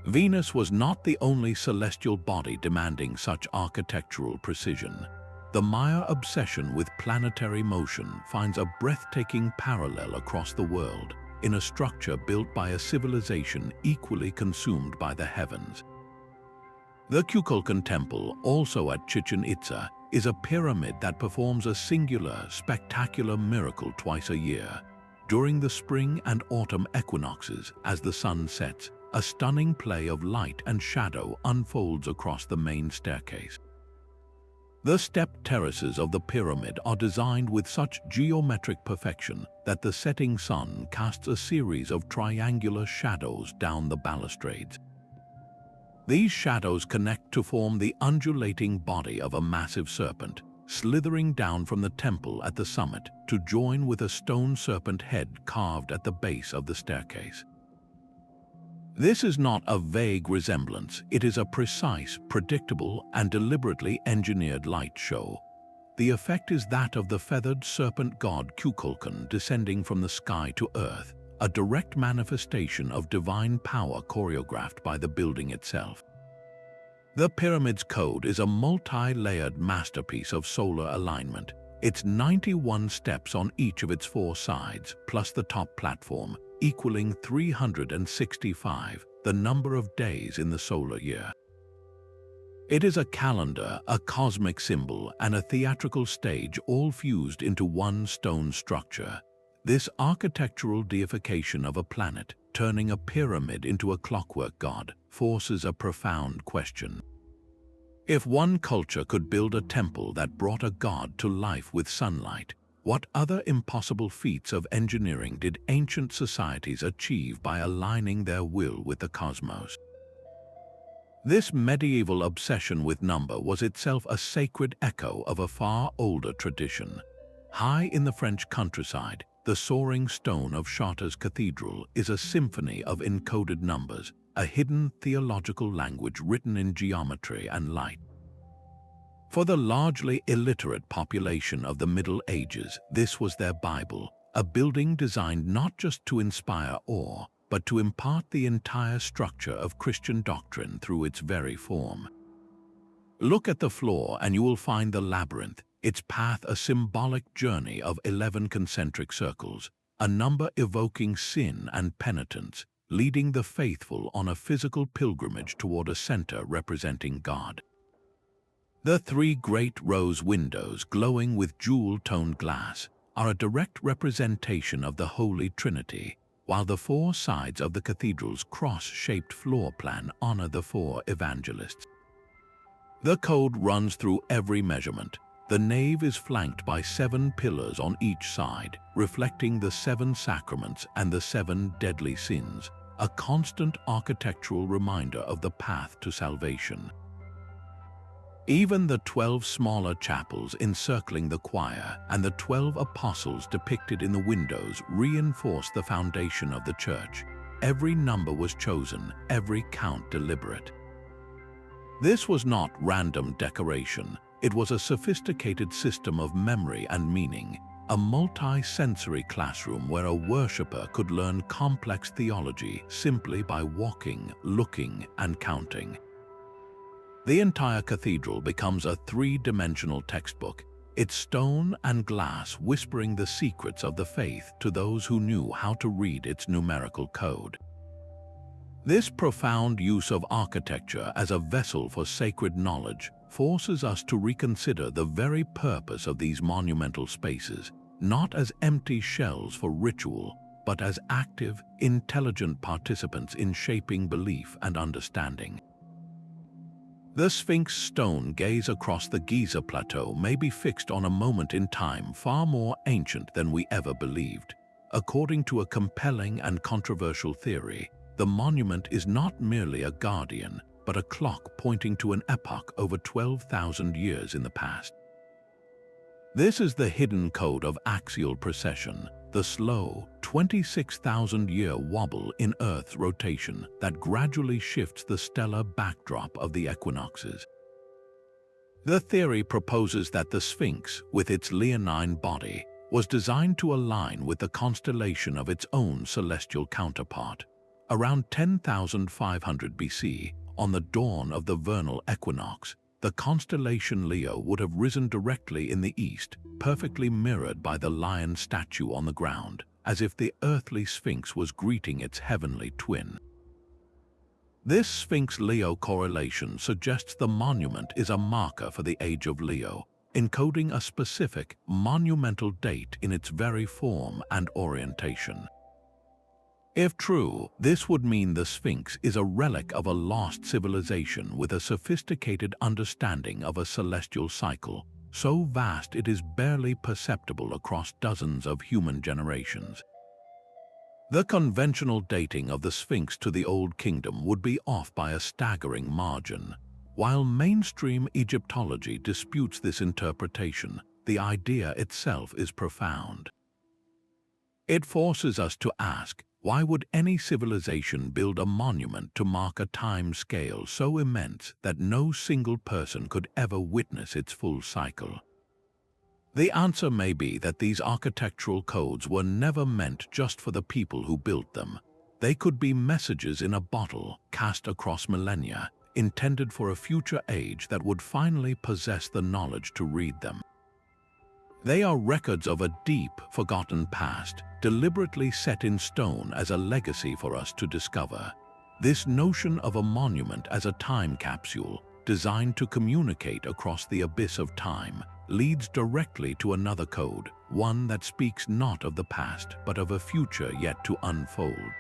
Venus was not the only celestial body demanding such architectural precision. The Maya obsession with planetary motion finds a breathtaking parallel across the world, in a structure built by a civilization equally consumed by the heavens. The Kukulkan Temple, also at Chichen Itza, is a pyramid that performs a singular, spectacular miracle twice a year. During the spring and autumn equinoxes, as the sun sets, a stunning play of light and shadow unfolds across the main staircase. The stepped terraces of the pyramid are designed with such geometric perfection that the setting sun casts a series of triangular shadows down the balustrades. These shadows connect to form the undulating body of a massive serpent, slithering down from the temple at the summit to join with a stone serpent head carved at the base of the staircase. This is not a vague resemblance, it is a precise, predictable, and deliberately engineered light show. The effect is that of the feathered serpent god Kukulkan descending from the sky to earth, a direct manifestation of divine power choreographed by the building itself. The pyramid's code is a multi-layered masterpiece of solar alignment. Its 91 steps on each of its 4 sides, plus the top platform, equaling 365, the number of days in the solar year. It is a calendar, a cosmic symbol, and a theatrical stage all fused into one stone structure. This architectural deification of a planet, turning a pyramid into a clockwork god, forces a profound question. If one culture could build a temple that brought a god to life with sunlight, what other impossible feats of engineering did ancient societies achieve by aligning their will with the cosmos? This medieval obsession with number was itself a sacred echo of a far older tradition. High in the French countryside, the soaring stone of Chartres Cathedral is a symphony of encoded numbers, a hidden theological language written in geometry and light. For the largely illiterate population of the Middle Ages, this was their Bible, a building designed not just to inspire awe, but to impart the entire structure of Christian doctrine through its very form. Look at the floor and you will find the labyrinth, its path a symbolic journey of 11 concentric circles, a number evoking sin and penitence, leading the faithful on a physical pilgrimage toward a center representing God. The three great rose windows, glowing with jewel-toned glass, are a direct representation of the Holy Trinity, while the four sides of the cathedral's cross-shaped floor plan honor the four evangelists. The code runs through every measurement. The nave is flanked by 7 pillars on each side, reflecting the 7 sacraments and the 7 deadly sins, a constant architectural reminder of the path to salvation. Even the 12 smaller chapels encircling the choir and the 12 apostles depicted in the windows reinforce the foundation of the church. Every number was chosen, every count deliberate. This was not random decoration. It was a sophisticated system of memory and meaning, a multi-sensory classroom where a worshipper could learn complex theology simply by walking, looking, and counting. The entire cathedral becomes a 3-dimensional textbook, its stone and glass whispering the secrets of the faith to those who knew how to read its numerical code. This profound use of architecture as a vessel for sacred knowledge forces us to reconsider the very purpose of these monumental spaces, not as empty shells for ritual, but as active, intelligent participants in shaping belief and understanding. The Sphinx stone gaze across the Giza Plateau may be fixed on a moment in time far more ancient than we ever believed. According to a compelling and controversial theory, the monument is not merely a guardian, but a clock pointing to an epoch over 12,000 years in the past. This is the hidden code of axial precession, the slow, 26,000-year wobble in Earth's rotation that gradually shifts the stellar backdrop of the equinoxes. The theory proposes that the Sphinx, with its leonine body, was designed to align with the constellation of its own celestial counterpart. Around 10,500 BC, on the dawn of the vernal equinox, the constellation Leo would have risen directly in the east, perfectly mirrored by the lion statue on the ground, as if the earthly Sphinx was greeting its heavenly twin. This Sphinx-Leo correlation suggests the monument is a marker for the age of Leo, encoding a specific, monumental date in its very form and orientation. If true, this would mean the Sphinx is a relic of a lost civilization with a sophisticated understanding of a celestial cycle, so vast it is barely perceptible across dozens of human generations. The conventional dating of the Sphinx to the Old Kingdom would be off by a staggering margin. While mainstream Egyptology disputes this interpretation, the idea itself is profound. It forces us to ask, why would any civilization build a monument to mark a time scale so immense that no single person could ever witness its full cycle? The answer may be that these architectural codes were never meant just for the people who built them. They could be messages in a bottle cast across millennia, intended for a future age that would finally possess the knowledge to read them. They are records of a deep, forgotten past, deliberately set in stone as a legacy for us to discover. This notion of a monument as a time capsule, designed to communicate across the abyss of time, leads directly to another code, one that speaks not of the past, but of a future yet to unfold.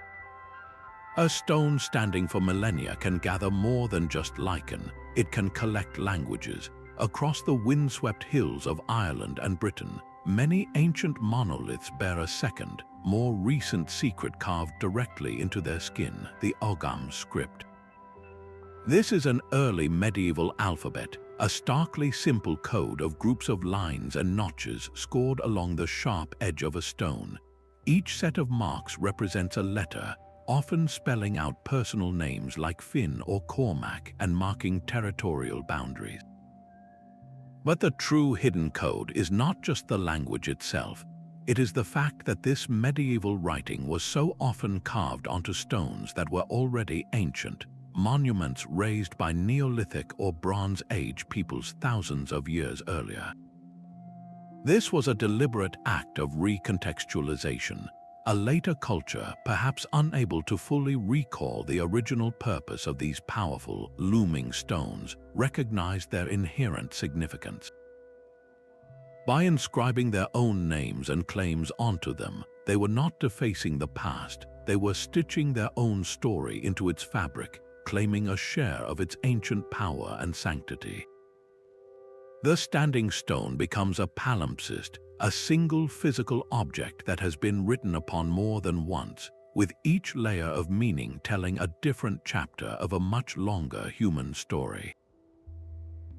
A stone standing for millennia can gather more than just lichen. It can collect languages. Across the windswept hills of Ireland and Britain, many ancient monoliths bear a second, more recent secret carved directly into their skin, the Ogham script. This is an early medieval alphabet, a starkly simple code of groups of lines and notches scored along the sharp edge of a stone. Each set of marks represents a letter, often spelling out personal names like Finn or Cormac and marking territorial boundaries. But the true hidden code is not just the language itself. It is the fact that this medieval writing was so often carved onto stones that were already ancient, monuments raised by Neolithic or Bronze Age peoples thousands of years earlier. This was a deliberate act of recontextualization. A later culture, perhaps unable to fully recall the original purpose of these powerful, looming stones, recognized their inherent significance. By inscribing their own names and claims onto them, they were not defacing the past, they were stitching their own story into its fabric, claiming a share of its ancient power and sanctity. The standing stone becomes a palimpsest, a single physical object that has been written upon more than once, with each layer of meaning telling a different chapter of a much longer human story.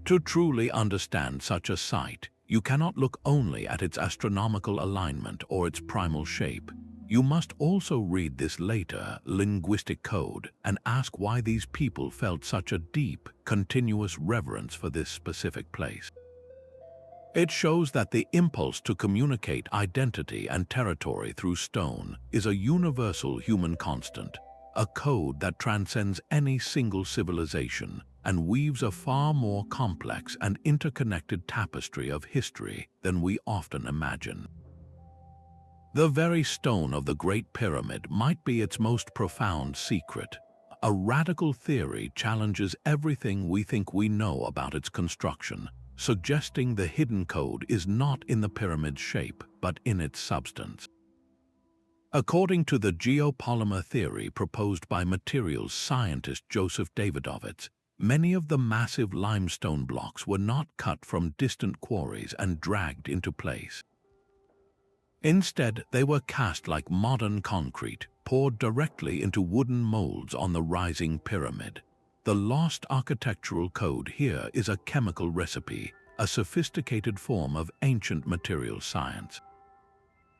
To truly understand such a site, you cannot look only at its astronomical alignment or its primal shape. You must also read this later linguistic code and ask why these people felt such a deep, continuous reverence for this specific place. It shows that the impulse to communicate identity and territory through stone is a universal human constant, a code that transcends any single civilization and weaves a far more complex and interconnected tapestry of history than we often imagine. The very stone of the Great Pyramid might be its most profound secret. A radical theory challenges everything we think we know about its construction, suggesting the hidden code is not in the pyramid's shape, but in its substance. According to the geopolymer theory proposed by materials scientist Joseph Davidovits, many of the massive limestone blocks were not cut from distant quarries and dragged into place. Instead, they were cast like modern concrete, poured directly into wooden molds on the rising pyramid. The lost architectural code here is a chemical recipe, a sophisticated form of ancient material science.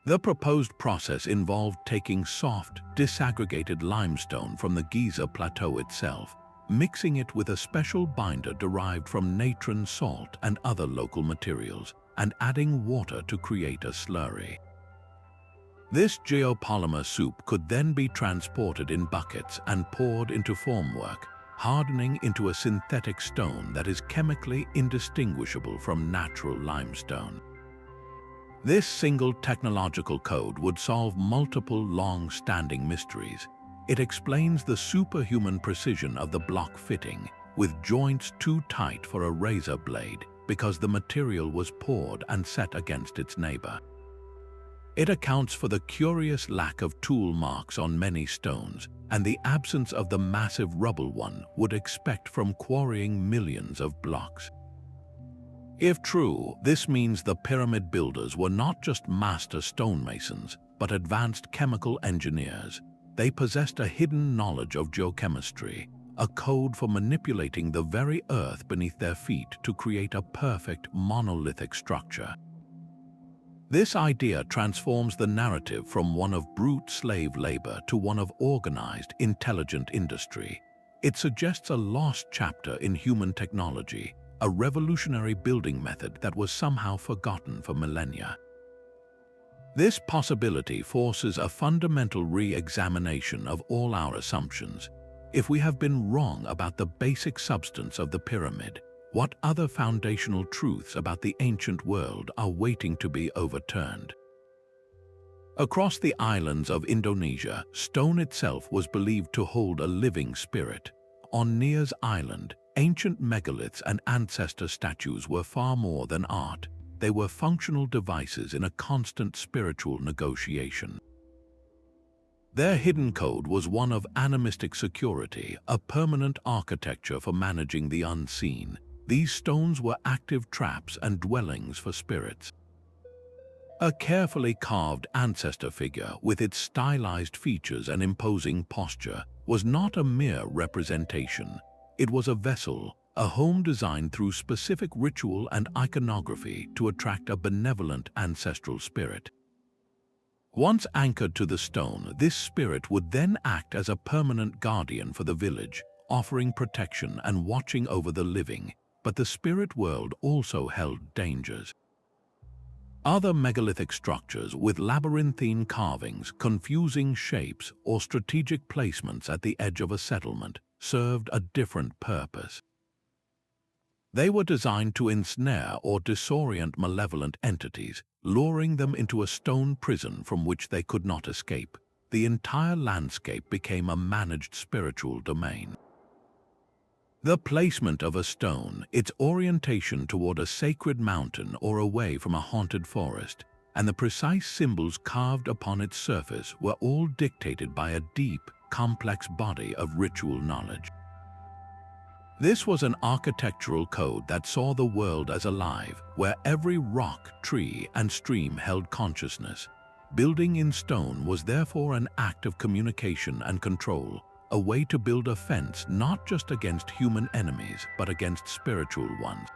The proposed process involved taking soft, disaggregated limestone from the Giza Plateau itself, mixing it with a special binder derived from natron salt and other local materials, and adding water to create a slurry. This geopolymer soup could then be transported in buckets and poured into formwork, hardening into a synthetic stone that is chemically indistinguishable from natural limestone. This single technological code would solve multiple long-standing mysteries. It explains the superhuman precision of the block fitting, with joints too tight for a razor blade because the material was poured and set against its neighbor. It accounts for the curious lack of tool marks on many stones and the absence of the massive rubble one would expect from quarrying millions of blocks. If true, this means the pyramid builders were not just master stonemasons, but advanced chemical engineers. They possessed a hidden knowledge of geochemistry, a code for manipulating the very earth beneath their feet to create a perfect monolithic structure. This idea transforms the narrative from one of brute slave labor to one of organized, intelligent industry. It suggests a lost chapter in human technology, a revolutionary building method that was somehow forgotten for millennia. This possibility forces a fundamental re-examination of all our assumptions. If we have been wrong about the basic substance of the pyramid, What other foundational truths about the ancient world are waiting to be overturned? Across the islands of Indonesia, stone itself was believed to hold a living spirit. On Nias Island, ancient megaliths and ancestor statues were far more than art. They were functional devices in a constant spiritual negotiation. Their hidden code was one of animistic security, a permanent architecture for managing the unseen. These stones were active traps and dwellings for spirits. A carefully carved ancestor figure with its stylized features and imposing posture was not a mere representation. It was a vessel, a home designed through specific ritual and iconography to attract a benevolent ancestral spirit. Once anchored to the stone, this spirit would then act as a permanent guardian for the village, offering protection and watching over the living. But the spirit world also held dangers. Other megalithic structures with labyrinthine carvings, confusing shapes, or strategic placements at the edge of a settlement served a different purpose. They were designed to ensnare or disorient malevolent entities, luring them into a stone prison from which they could not escape. The entire landscape became a managed spiritual domain. The placement of a stone, its orientation toward a sacred mountain or away from a haunted forest, and the precise symbols carved upon its surface were all dictated by a deep, complex body of ritual knowledge. This was an architectural code that saw the world as alive, where every rock, tree, and stream held consciousness. Building in stone was therefore an act of communication and control, a way to build a fence not just against human enemies, but against spiritual ones.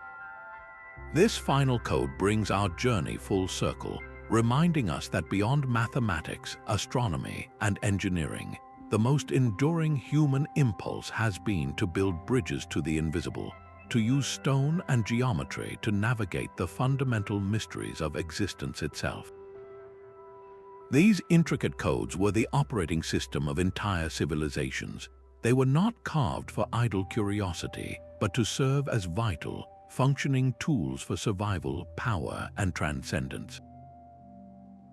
This final code brings our journey full circle, reminding us that beyond mathematics, astronomy, and engineering, the most enduring human impulse has been to build bridges to the invisible, to use stone and geometry to navigate the fundamental mysteries of existence itself. These intricate codes were the operating system of entire civilizations. They were not carved for idle curiosity, but to serve as vital, functioning tools for survival, power, and transcendence.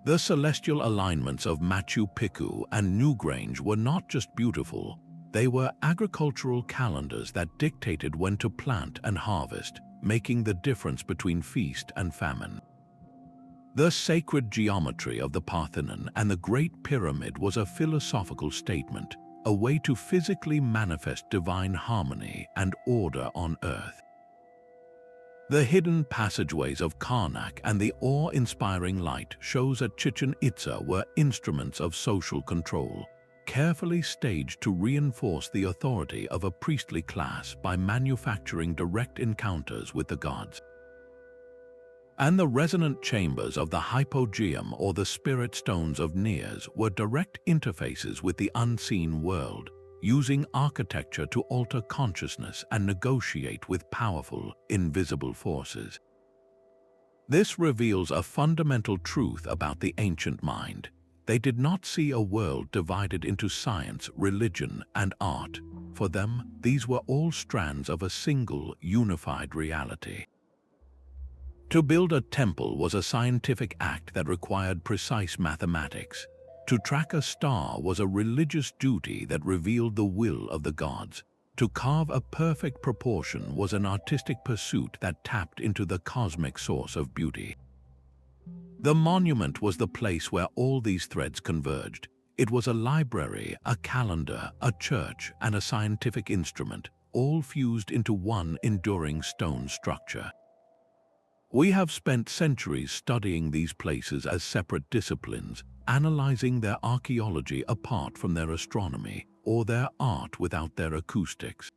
The celestial alignments of Machu Picchu and Newgrange were not just beautiful, they were agricultural calendars that dictated when to plant and harvest, making the difference between feast and famine. The sacred geometry of the Parthenon and the Great Pyramid was a philosophical statement, a way to physically manifest divine harmony and order on earth. The hidden passageways of Karnak and the awe-inspiring light shows at Chichen Itza were instruments of social control, carefully staged to reinforce the authority of a priestly class by manufacturing direct encounters with the gods. And the resonant chambers of the Hypogeum or the spirit stones of Nias were direct interfaces with the unseen world, using architecture to alter consciousness and negotiate with powerful, invisible forces. This reveals a fundamental truth about the ancient mind. They did not see a world divided into science, religion, and art. For them, these were all strands of a single, unified reality. To build a temple was a scientific act that required precise mathematics. To track a star was a religious duty that revealed the will of the gods. To carve a perfect proportion was an artistic pursuit that tapped into the cosmic source of beauty. The monument was the place where all these threads converged. It was a library, a calendar, a church, and a scientific instrument, all fused into one enduring stone structure. We have spent centuries studying these places as separate disciplines, analyzing their archaeology apart from their astronomy, or their art without their acoustics.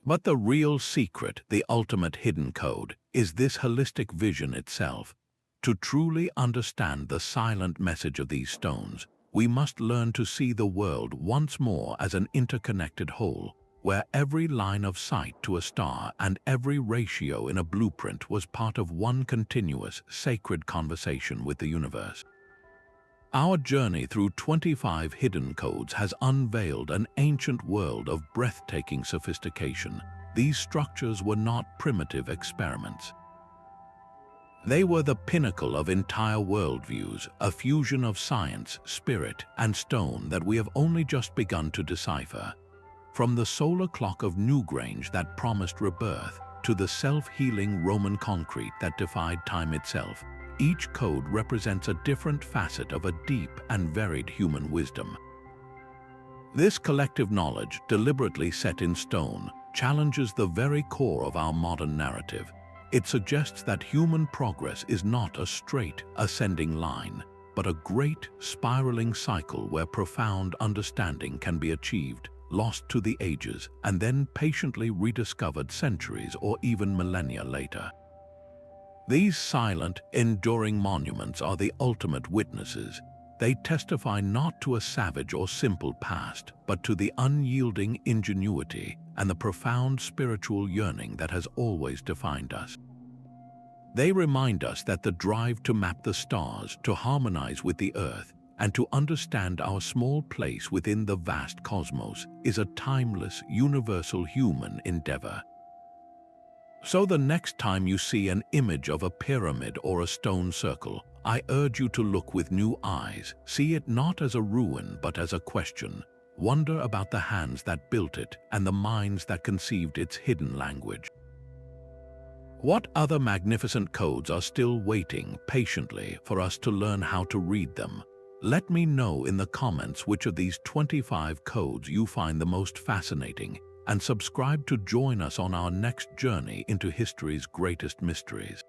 But the real secret, the ultimate hidden code, is this holistic vision itself. To truly understand the silent message of these stones, we must learn to see the world once more as an interconnected whole, where every line of sight to a star and every ratio in a blueprint was part of one continuous, sacred conversation with the universe. Our journey through 25 hidden codes has unveiled an ancient world of breathtaking sophistication, these structures were not primitive experiments. They were the pinnacle of entire worldviews, a fusion of science, spirit, and stone that we have only just begun to decipher. From the solar clock of Newgrange that promised rebirth, to the self-healing Roman concrete that defied time itself, each code represents a different facet of a deep and varied human wisdom. This collective knowledge, deliberately set in stone, challenges the very core of our modern narrative. It suggests that human progress is not a straight, ascending line, but a great, spiraling cycle where profound understanding can be achieved, lost to the ages, and then patiently rediscovered centuries or even millennia later. These silent, enduring monuments are the ultimate witnesses. They testify not to a savage or simple past, but to the unyielding ingenuity and the profound spiritual yearning that has always defined us. They remind us that the drive to map the stars, to harmonize with the earth, and to understand our small place within the vast cosmos is a timeless, universal human endeavor. So the next time you see an image of a pyramid or a stone circle, I urge you to look with new eyes. See it not as a ruin, but as a question. Wonder about the hands that built it and the minds that conceived its hidden language. What other magnificent codes are still waiting patiently for us to learn how to read them? Let me know in the comments which of these 25 codes you find the most fascinating, and subscribe to join us on our next journey into history's greatest mysteries.